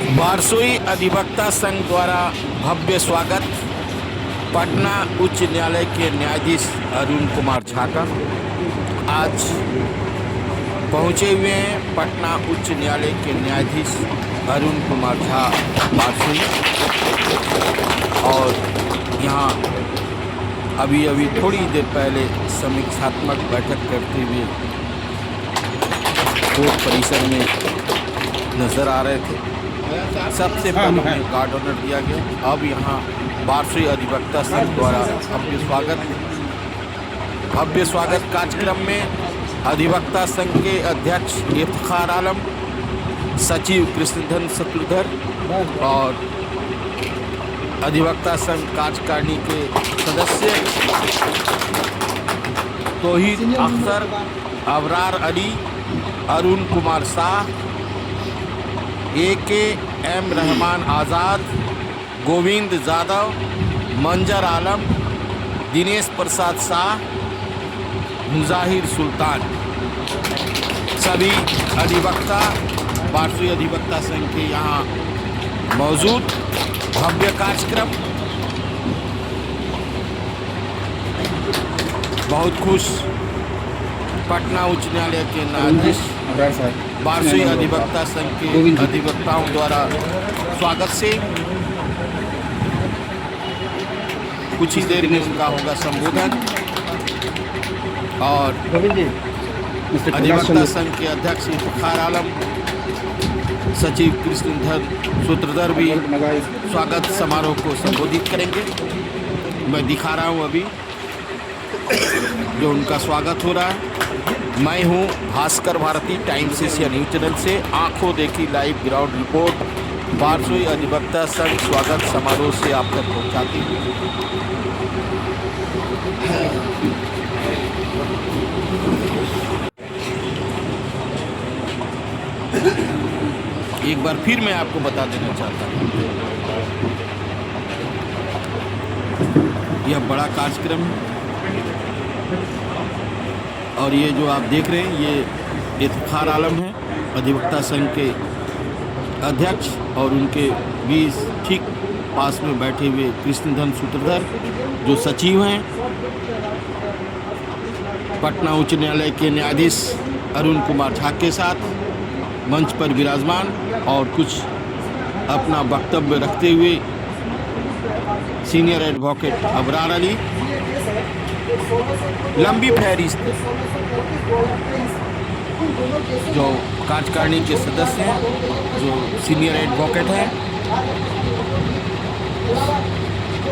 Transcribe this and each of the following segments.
बारसोई अधिवक्ता संघ द्वारा भव्य स्वागत पटना उच्च न्यायालय के न्यायाधीश अरुण कुमार झा का आज पहुंचे हुए हैं। पटना उच्च न्यायालय के न्यायाधीश अरुण कुमार झा बारसोई और यहाँ अभी थोड़ी देर पहले समीक्षात्मक बैठक करते हुए कोर्ट परिसर में नजर आ रहे थे। सबसे पहले उन्हें गार्ड ऑनर दिया गया। अब यहाँ बारसोई अधिवक्ता संघ द्वारा भव्य स्वागत कार्यक्रम में अधिवक्ता संघ के अध्यक्ष इफ्तिखार आलम, सचिव कृष्णधन शत्रुधर और अधिवक्ता संघ कार्यकारिणी के सदस्य तौहीद अख्तर, अबरार अली, अरुण कुमार शाह, AKM रहमान आज़ाद, गोविंद जादव, मंजर आलम, दिनेश प्रसाद शाह, मुजाहिर सुल्तान, सभी अधिवक्ता बारसोई अधिवक्ता संघ के यहाँ मौजूद। भव्य कार्यक्रम, बहुत खुश पटना उच्च न्यायालय के न्यायाधीश बारसोई अधिवक्ता संघ के अधिवक्ताओं द्वारा स्वागत से कुछ ही देर में उनका होगा संबोधन। और अधिवक्ता संघ के अध्यक्ष इफ्तिखार आलम, सचिव कृष्णधन सूत्रधर भी स्वागत समारोह को संबोधित करेंगे। मैं दिखा रहा हूँ अभी जो उनका स्वागत हो रहा है। मैं हूं Bhaskar Bharti, Times Asia news channel से आंखों देखी लाइव ग्राउंड रिपोर्ट बारसोई अधिवक्ता संघ स्वागत समारोह से आप तक पहुंचाती हूँ। एक बार फिर मैं आपको बता देना चाहता हूँ, यह बड़ा कार्यक्रम है और ये जो आप देख रहे हैं ये इफ्तिखार आलम है, अधिवक्ता संघ के अध्यक्ष, और उनके बीच ठीक पास में बैठे हुए कृष्णधन सूत्रधर जो सचिव हैं। पटना उच्च न्यायालय के न्यायाधीश अरुण कुमार झा के साथ मंच पर विराजमान और कुछ अपना वक्तव्य रखते हुए सीनियर एडवोकेट अबरार अली, लंबी फहरिस्त जो कार्यकारिणी के सदस्य हैं, जो सीनियर एडवोकेट हैं,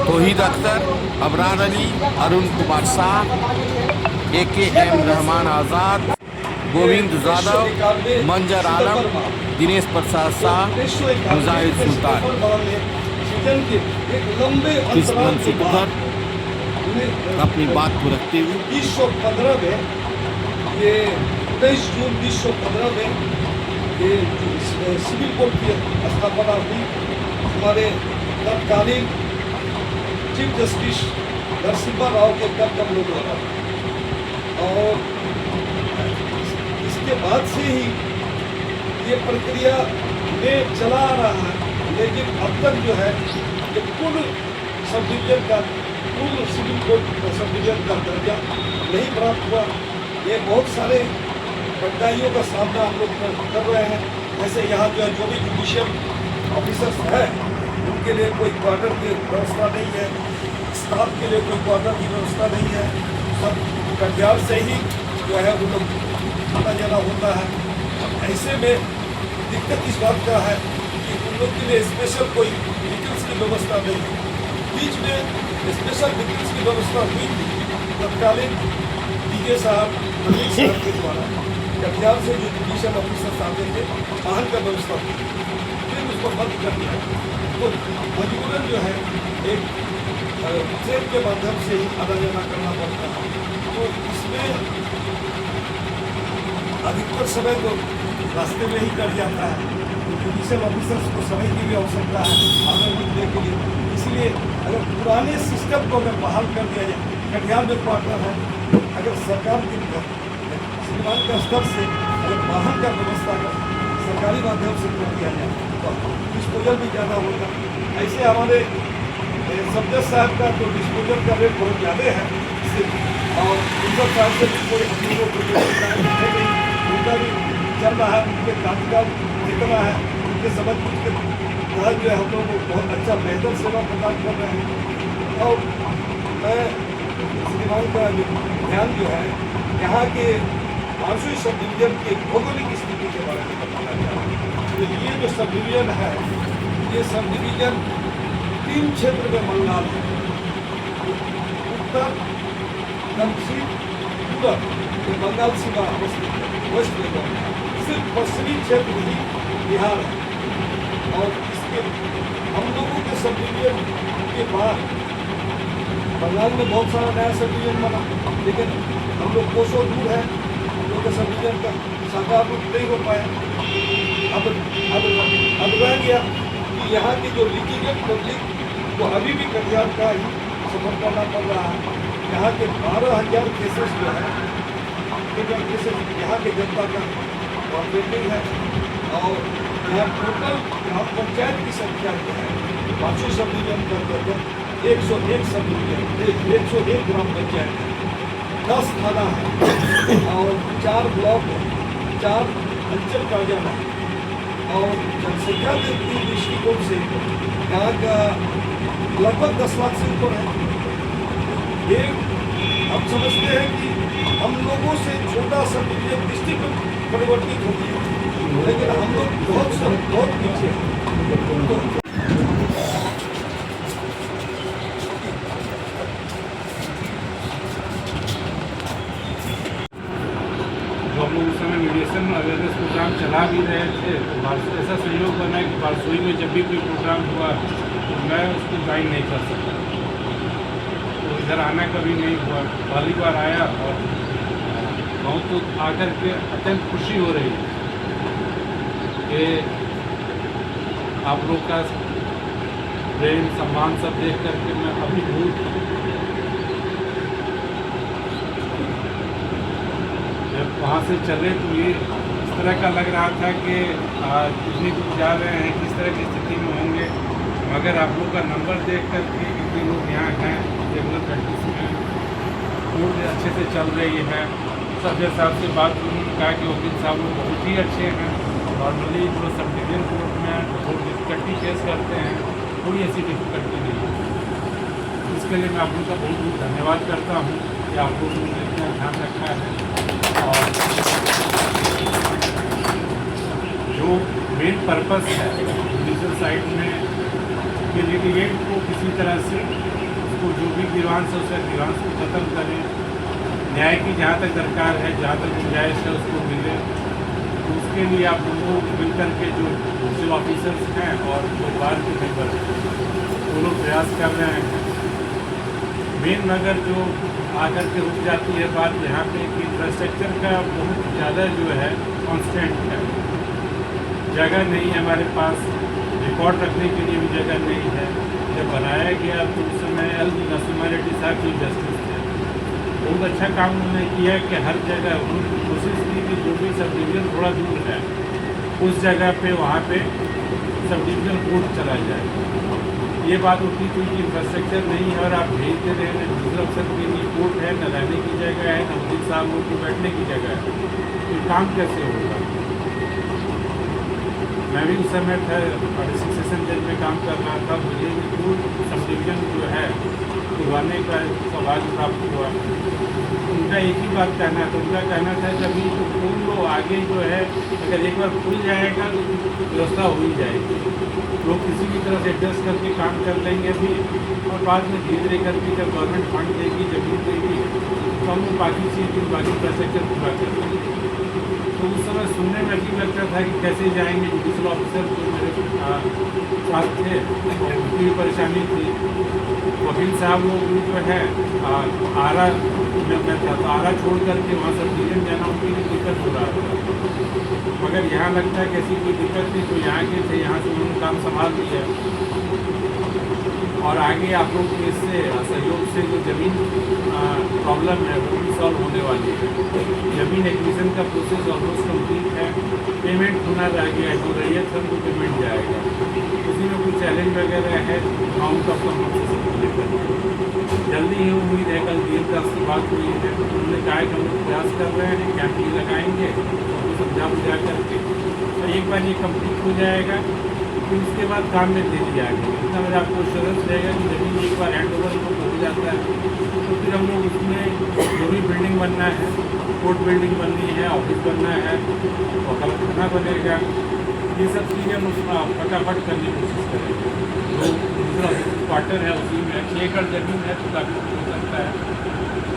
तौहीद अख्तर, अबरार अली, अरुण कुमार शाह, AKM रहमान आज़ाद, गोविंद जादव, मंजर आलम, दिनेश प्रसाद शाह, मुजाहिर सुल्तान, कृष्णधन शत्रुधर अपनी बात को रखते हुए 2015 में ये 23 जून 2015 में ये सिविल कोर्ट की स्थापना हुई। हमारे तत्कालीन चीफ जस्टिस नरसिम्हा राव के तब हम लोग लगा और इसके बाद से ही ये प्रक्रिया में चला आ रहा है। लेकिन अब तक जो है ये कुल सब डिवीजन का सिविल कोर्ट सब डिवीजन का दर्जा नहीं प्राप्त हुआ। ये बहुत सारे कठिनाइयों का सामना हम लोग कर रहे हैं। जैसे यहाँ जो है जो भी जुडिशियल ऑफिसर्स हैं उनके लिए कोई क्वार्टर की व्यवस्था नहीं है, स्टाफ के लिए कोई क्वार्टर की व्यवस्था नहीं है। सब कटिहार से ही जो है वो लोग आना जाना होता है। ऐसे में दिक्कत इस बात का है कि उन लोग के लिए स्पेशल कोई व्हीकल्स की व्यवस्था नहीं है। बीच में स्पेशल व्हीकल्स की व्यवस्था हुई थी तत्कालीन DJ साहब के द्वारा। कटिहार से जो जुडिशियल ऑफिसर्स आते थे वाहन का व्यवस्था हुई, फिर उसको बंद कर दिया। तो मजबूरन जो है एक ट्रेन के माध्यम से ही आना जाना करना पड़ता है। तो इसमें अधिकतर समय तो रास्ते में ही कट जाता है। तो जुडिशियल ऑफिसर्स को समय की भी आवश्यकता है आने निकलने के लिए। इसलिए अगर पुराने सिस्टम को अगर बहाल कर दिया जाए, कटिहार में क्वार्टर है, अगर सरकार के श्रीमान के स्तर से अगर वाहन का व्यवस्था कर सरकारी माध्यम से कर दिया जाए तो डिस्पोजल भी ज़्यादा होगा। ऐसे हमारे सब जज साहब का तो डिस्पोजल का रेट बहुत ज़्यादा है और उनका साहब से भी कोई हम लोगों को है नहीं, उनका भी चल रहा है, उनके कार्यकाल जितना है उनके समझ बुझ के तहत जो है हम लोग बहुत अच्छा बेहतर सेवा प्रदान कर रहे हैं। और मैं श्रीमान का ध्यान जो है यहाँ के आंसू सब डिवीजन के भौगोलिक स्थिति के बारे में बताना चाह रहा हूँ। तो ये जो सब डिवीजन है, ये सब डिवीजन 3 क्षेत्र में मंगाल है, उत्तर, दक्षिण, पूरब, ये बंगाल सीमा अवस्थित है, वेस्ट बंगाल। सिर्फ पश्चिमी क्षेत्र ही बिहार है और इसके हम लोगों के सब डिवीजन के बाद बंगाल में बहुत सारा नया सब डिवीजन बना, लेकिन हम लोग कोसों दूर है, हम लोग का सब डिवीजन का साकार रूप नहीं हो पाया। अब रह गया कि यहाँ की जो लिटिगेंट पब्लिक वो अभी भी कटिहार का ही सफर करना पड़ रहा है। यहाँ के 12,000 केसेस जो है, केसेस यहाँ के जनता का कॉन्ट्रेक्टिंग है और यहाँ टोटल ग्राम पंचायत की संख्या जो है 500 सब डिवीजन के अंतर्गत 101 सब डिवीजन 101 ग्राम पंचायत है, 10 थाना है और 4 ब्लॉक है, 4 अंचल कार्यालय है और जनसंख्या के दृष्टिकोण से यहाँ का लगभग 10 लाख से ऊपर है। एक हम समझते हैं कि हम लोगों से छोटा सा डिस्ट्रिक्ट परिवर्तित होती है, लेकिन हम लोग बहुत पीछे हैं। तो हम लोग उस समय मीडिएशन अवेयरनेस प्रोग्राम चला भी रहे थे, तो ऐसा सहयोग बना कि बारसोई में जब भी कोई प्रोग्राम हुआ तो मैं उसको ज्वाइन नहीं कर सकता, तो इधर आना कभी नहीं हुआ। पहली बार आया और बहुत तो आकर के अत्यंत खुशी हो रही है कि आप लोग का प्रेम सम्मान सब देख करके मैं अभिभूत हूँ। जब वहाँ से चले तो ये इस तरह का लग रहा था कि इतनी दूर जा रहे हैं, किस तरह की स्थिति में होंगे, मगर आप लोग का नंबर देख करके क्योंकि लोग यहाँ हैं रेगुलर प्रैक्टिस में, कोर्ट अच्छे से चल रही है। सब जज साहब से बात की, उन्होंने कहा कि वकील साहब लोग बहुत ही अच्छे हैं। नॉर्मली जो सब डिवीजन कोर्ट में बहुत डिफिकल्टी फेस करते हैं, कोई ऐसी डिफिकल्टी नहीं है। इसके लिए मैं आप लोग का बहुत बहुत धन्यवाद करता हूँ कि आप लोगों ने इतना ध्यान रखा है। और जो मेन पर्पस है जुडिशल साइड में कि लिटिगेंट को किसी तरह से उसको जो भी ग्रीवांस है उसका ग्रीवांस को खत्म करें, न्याय की जहाँ तक दरकार है, जहाँ तक गुंजाइश है उसको मिले, तो उसके लिए आप लोगों को मिलकर के जो जुडिशल ऑफिसर्स हैं और जो बार के मेंबर हैं वो लोग प्रयास कर रहे हैं। मेन मगर जो आकर के रुक जाती है बात यहाँ पे कि इंफ्रास्ट्रक्चर का बहुत ज़्यादा जो है कॉन्स्टेंट है, जगह नहीं है हमारे पास, रिकॉर्ड रखने के लिए भी जगह नहीं है। जब बनाया गया तो उस समय एल नसीम रेड्डी साहब चीफ जस्टिस थे, बहुत अच्छा काम उन्होंने किया कि हर जगह उन्होंने कोशिश की कि जो भी सब डिवीज़न थोड़ा दूर है उस जगह पे वहाँ पे सब डिवीज़न कोर्ट चला जाए। ये बात होती थी कि इंफ्रास्ट्रक्चर नहीं है और आप भेजते रहे, न दूसरे अफसर के लिए कोर्ट है, न रहने की जगह है, न वकील साहब लोग को बैठने की जगह है, तो काम कैसे होगा। मैं भी उस समय था सेशन जज में काम कर रहा था, मुझे भी कोर्ट सब डिवीज़न जो है खुलवाने का सवाल प्राप्त हुआ। उनका एक ही बात कहना था, उनका कहना था जब भी तो खोल लो, आगे जो है अगर एक बार खुल जाएगा तो व्यवस्था हो ही जाएगी, लोग किसी भी तरह से एडजस्ट करके काम कर लेंगे भी और बाद में धीरे धीरे करके जब गवर्नमेंट फंड देगी, जमीन देगी तो हम लोग बाकी चीज़ बाकी इंफ्रास्ट्रक्चर पूरा कर लेंगे। तो उस समय सुनने में अजीब लगता था कि कैसे जाएंगे। जुडिशल ऑफिसर जो मेरे साथ थे उनकी भी परेशानी थी, वकील साहब लोग भी जो है आरा में था तो आरा छोड़ करके वहाँ सब डिवीजन जाना उनकी भी दिक्कत हो रहा था, मगर यहाँ लगता है कि ऐसी कोई दिक्कत नहीं, तो यहाँ के थे, यहाँ से उन्होंने काम संभाल लिया और आगे आप लोग के इससे सहयोग से जो ज़मीन प्रॉब्लम है वो भी सॉल्व होने वाली है। ज़मीन एक्विजिशन का प्रोसेस ऑलमोस्ट कंप्लीट है, पेमेंट होना रह गया है, जो रैयत है उनको पेमेंट जाएगा। वगैरह है काउंट ऑफ जल्दी ही उम्मीद है कल डीएम का से बात हुई है, उन्होंने कहा कि हम लोग प्रयास कर रहे हैं, कैंप भी लगाएंगे तो समझा बुझा करके, और एक बार ये कंप्लीट हो जाएगा फिर उसके बाद काम में दे दिया जाएगा। इतना मेरा आपको एश्योरेंस रहेगा कि जमीन एक बार हैंड ओवर हो जाता है तो फिर हम लोग उसमें जो भी बिल्डिंग बनना है, कोर्ट बिल्डिंग बननी है, ऑफिस बनना है, वकालतखाना बनेगा, ये सब चीज़ें हम उसमें फटाफट करने की कोशिश करेंगे। जो दूसरा क्वार्टर है उसी में 6 एकड़ ज़मीन है तो काफ़ी हो सकता है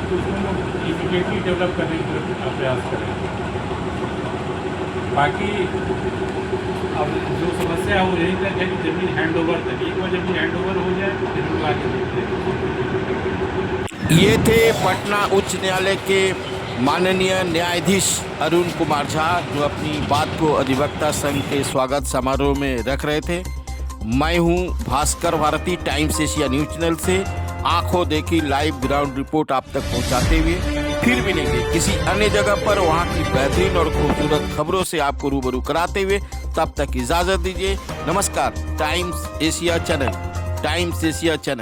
तो उसको हम इमीडिएटली डेवलप करने का प्रयास करेंगे। बाकी अब जो समस्या है वो यही तक है कि ज़मीन हैंड ओवर तक, एक बार ज़मीन हैंड ओवर हो जाए तो फिर लोग आगे देखते हैं। ये थे पटना उच्च न्यायालय के माननीय न्यायाधीश अरुण कुमार झा, जो अपनी बात को अधिवक्ता संघ के स्वागत समारोह में रख रहे थे। मैं हूं Bhaskar Bharti, Times Asia news channel से आंखों देखी लाइव ग्राउंड रिपोर्ट आप तक पहुंचाते हुए फिर मिलेंगे किसी अन्य जगह पर, वहां की बेहतरीन और खूबसूरत खबरों से आपको रूबरू कराते हुए। तब तक इजाजत दीजिए। नमस्कार। Times Asia channel, times Asia channel.